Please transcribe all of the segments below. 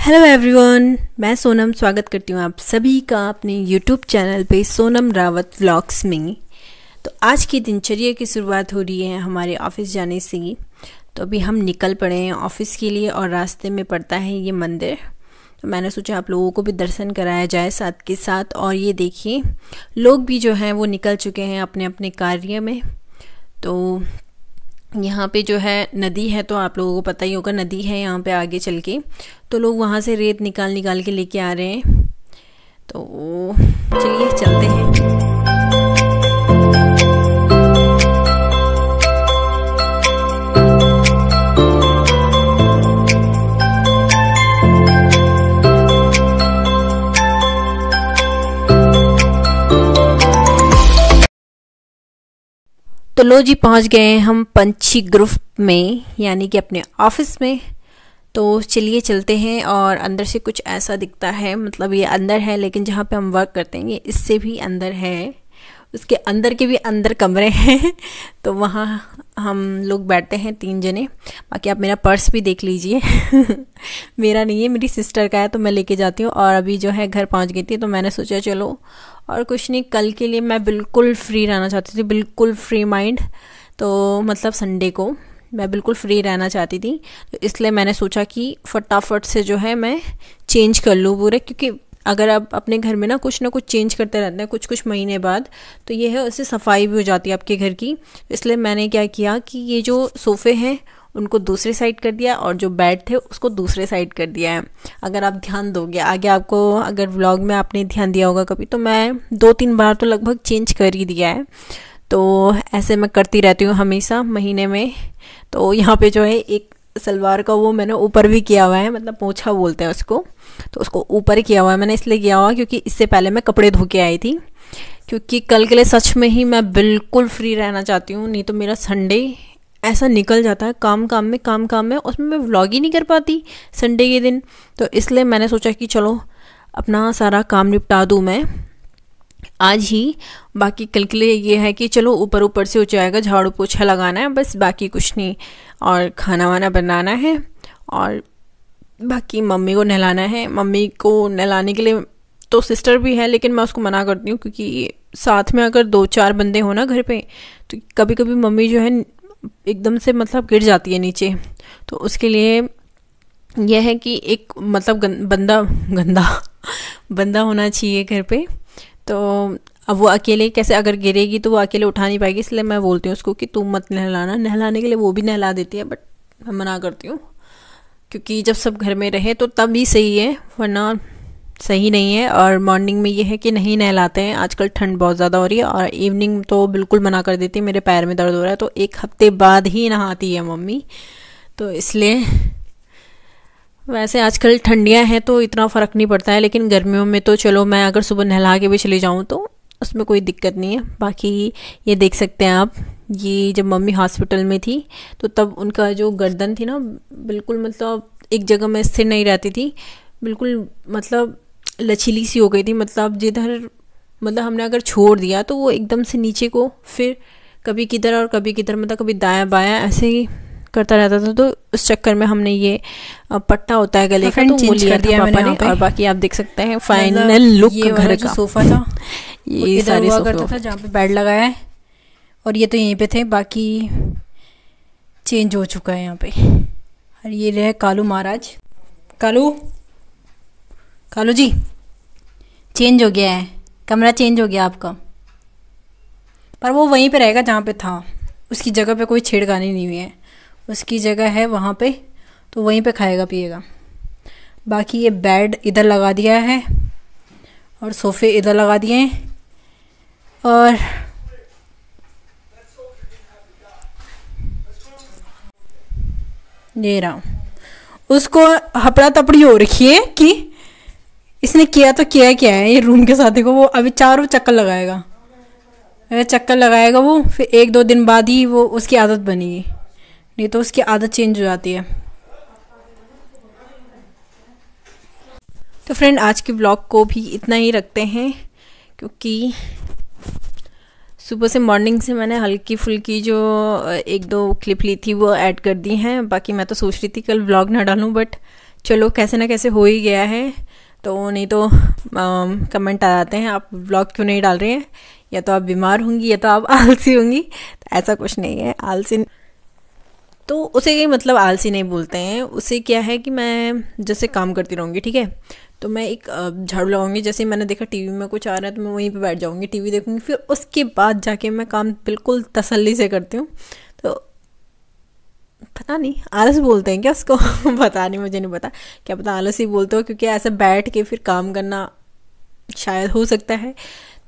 Hello everyone, मैं सोनम स्वागत करती हूँ आप सभी का अपने यूट्यूब चैनल पे सोनम रावत व्लॉग्स में। तो आज की दिनचर्या की शुरुआत हो रही है हमारे ऑफिस जाने से। तो अभी हम निकल पड़े हैं ऑफिस के लिए और रास्ते में पड़ता है ये मंदिर। तो मैंने सोचा आप लोगों को भी दर्शन कराया जाए साथ के साथ। और ये देखिए लोग भी जो हैं वो निकल चुके हैं अपने अपने कार्य में। तो यहाँ पे जो है नदी है, तो आप लोगों को पता ही होगा नदी है यहाँ पे आगे चल के। तो लोग वहाँ से रेत निकाल के लेके आ रहे हैं। तो चलिए चलते हैं। तो लो जी, पहुंच गए हैं हम पंछी ग्रुप में, यानी कि अपने ऑफिस में। तो चलिए चलते हैं। और अंदर से कुछ ऐसा दिखता है, मतलब ये अंदर है लेकिन जहाँ पे हम वर्क करते हैं ये इससे भी अंदर है, उसके अंदर के भी अंदर कमरे हैं। तो वहाँ हम लोग बैठते हैं 3 जने। बाकी आप मेरा पर्स भी देख लीजिए। मेरा नहीं है, मेरी सिस्टर का है, तो मैं लेके जाती हूँ। और अभी जो है घर पहुँच गई थी, तो मैंने सोचा चलो, और कुछ नहीं, कल के लिए मैं बिल्कुल फ्री रहना चाहती थी, बिल्कुल फ्री माइंड। तो मतलब संडे को मैं बिल्कुल फ्री रहना चाहती थी, तो इसलिए मैंने सोचा कि फटाफट से जो है मैं चेंज कर लूँ पूरे। क्योंकि अगर आप अपने घर में ना कुछ चेंज करते रहते हैं कुछ महीने बाद, तो ये है उससे सफाई भी हो जाती है आपके घर की। इसलिए मैंने क्या किया कि ये जो सोफ़े हैं उनको दूसरी साइड कर दिया और जो बेड थे उसको दूसरे साइड कर दिया है। अगर आप ध्यान दोगे आगे, आपको अगर व्लॉग में आपने ध्यान दिया होगा कभी, तो मैं 2-3 बार तो लगभग चेंज कर ही दिया है। तो ऐसे मैं करती रहती हूँ हमेशा महीने में। तो यहाँ पे जो है एक सलवार का वो मैंने ऊपर भी किया हुआ है, मतलब पोंछा बोलते हैं उसको, तो उसको ऊपर किया हुआ है मैंने। इसलिए किया हुआ क्योंकि इससे पहले मैं कपड़े धो के आई थी, क्योंकि कल के लिए सच में ही मैं बिल्कुल फ्री रहना चाहती हूँ। नहीं तो मेरा संडे ऐसा निकल जाता है काम में, उसमें मैं व्लॉग ही नहीं कर पाती संडे के दिन। तो इसलिए मैंने सोचा कि चलो अपना सारा काम निपटा दूँ मैं आज ही। बाकी कल के लिए ये है कि चलो ऊपर से हो जाएगा, झाड़ू पोछा लगाना है बस, बाकी कुछ नहीं। और खाना वाना बनाना है और बाकी मम्मी को नहलाना है। मम्मी को नहलाने के लिए तो सिस्टर भी है, लेकिन मैं उसको मना करती हूँ, क्योंकि साथ में अगर 2-4 बंदे हो ना घर पे, तो कभी कभी मम्मी जो है एकदम से मतलब गिर जाती है नीचे। तो उसके लिए यह है कि एक मतलब बंदा होना चाहिए घर पे। तो अब वो अकेले कैसे, अगर गिरेगी तो वो अकेले उठा नहीं पाएगी। इसलिए मैं बोलती हूँ उसको कि तुम मत नहलाना। नहलाने के लिए वो भी नहला देती है, बट मैं मना करती हूँ, क्योंकि जब सब घर में रहे तो तब ही सही है, वरना सही नहीं है। और मॉर्निंग में ये है कि नहीं नहलाते हैं, आजकल ठंड बहुत ज़्यादा हो रही है। और इवनिंग तो बिल्कुल मना कर देती है, मेरे पैर में दर्द हो रहा है, तो 1 हफ्ते बाद ही नहाती है मम्मी। तो इसलिए वैसे आजकल ठंडियां हैं तो इतना फ़र्क नहीं पड़ता है, लेकिन गर्मियों में तो चलो मैं अगर सुबह नहला के भी चली जाऊँ तो उसमें कोई दिक्कत नहीं है। बाकी ये देख सकते हैं आप, ये जब मम्मी हॉस्पिटल में थी तो तब उनका जो गर्दन थी ना, बिल्कुल मतलब एक जगह में स्थिर नहीं रहती थी, बिल्कुल मतलब लचीली सी हो गई थी। मतलब जिधर मतलब हमने अगर छोड़ दिया तो वो एकदम से नीचे को, फिर कभी किधर और कभी किधर, मतलब कभी दायां बायां ऐसे ही करता रहता था। तो उस चक्कर में हमने ये पट्टा होता है गले का, तो वो लिया था पापा ने। और बाकी आप देख सकते हैं फाइनल लुक घर का। सोफा था ये सारे हुआ करता था जहाँ पे बेड लगाया है, और ये तो यहीं पे थे, बाकी चेंज हो चुका है यहाँ पे। और ये रहे कालू महाराज। कालू जी, चेंज हो गया है, कमरा चेंज हो गया आपका, पर वो वहीं पे रहेगा जहाँ पे था। उसकी जगह पे कोई छेड़खानी नहीं हुई है, उसकी जगह है वहाँ पे, तो वहीं पे खाएगा पिएगा। बाकी ये बेड इधर लगा दिया है और सोफ़े इधर लगा दिए हैं। और ये रहा, उसको हपड़ा तपड़ी हो रखी है कि इसने किया तो किया क्या है ये रूम के साथी को। वो अभी 4 चक्कर लगाएगा वो, फिर 1-2 दिन बाद ही वो उसकी आदत बनेगी, नहीं तो उसकी आदत चेंज हो जाती है। तो फ्रेंड, आज के व्लॉग को भी इतना ही रखते हैं, क्योंकि सुबह से मॉर्निंग से मैंने हल्की फुल्की जो 1-2 क्लिप ली थी वो ऐड कर दी हैं। बाकी मैं तो सोच रही थी कल व्लॉग ना डालूं, बट चलो कैसे ना कैसे हो ही गया है, तो नहीं तो कमेंट आ जाते हैं आप व्लॉग क्यों नहीं डाल रहे हैं, या तो आप बीमार होंगी या तो आप आलसी होंगी। तो ऐसा कुछ नहीं है, आलसी तो उसे कहीं मतलब आलसी नहीं बोलते हैं। उसे क्या है कि मैं जैसे काम करती रहूँगी, ठीक है, तो मैं एक झाड़ू लगाऊंगी, जैसे ही मैंने देखा टीवी में कुछ आ रहा है तो मैं वहीं पे बैठ जाऊंगी, टीवी देखूंगी, फिर उसके बाद जाके मैं काम बिल्कुल तसल्ली से करती हूँ। तो पता नहीं आलस बोलते हैं क्या उसको पता नहीं, मुझे नहीं पता, क्या पता आलस ही बोलते हो, क्योंकि ऐसे बैठ के फिर काम करना शायद हो सकता है।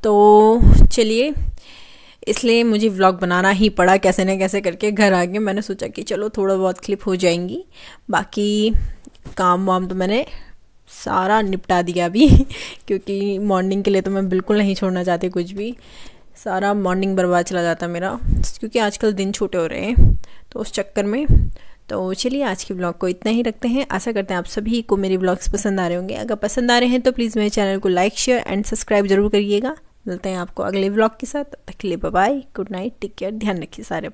तो चलिए, इसलिए मुझे व्लॉग बनाना ही पड़ा कैसे न कैसे करके। घर आके मैंने सोचा कि चलो थोड़ा बहुत क्लिप हो जाएंगी, बाकी काम वाम तो मैंने सारा निपटा दिया अभी क्योंकि मॉर्निंग के लिए तो मैं बिल्कुल नहीं छोड़ना चाहती कुछ भी, सारा मॉर्निंग बर्बाद चला जाता मेरा, क्योंकि आजकल दिन छोटे हो रहे हैं तो उस चक्कर में। तो चलिए आज के ब्लॉग को इतना ही रखते हैं। आशा करते हैं आप सभी को मेरे ब्लॉग्स पसंद आ रहे होंगे। अगर पसंद आ रहे हैं तो प्लीज़ मेरे चैनल को लाइक, शेयर एंड सब्सक्राइब जरूर करिएगा। मिलते हैं आपको अगले ब्लॉग के साथ, तब तक के लिए bye bye, good night, take care, ध्यान रखिए सारे अपने।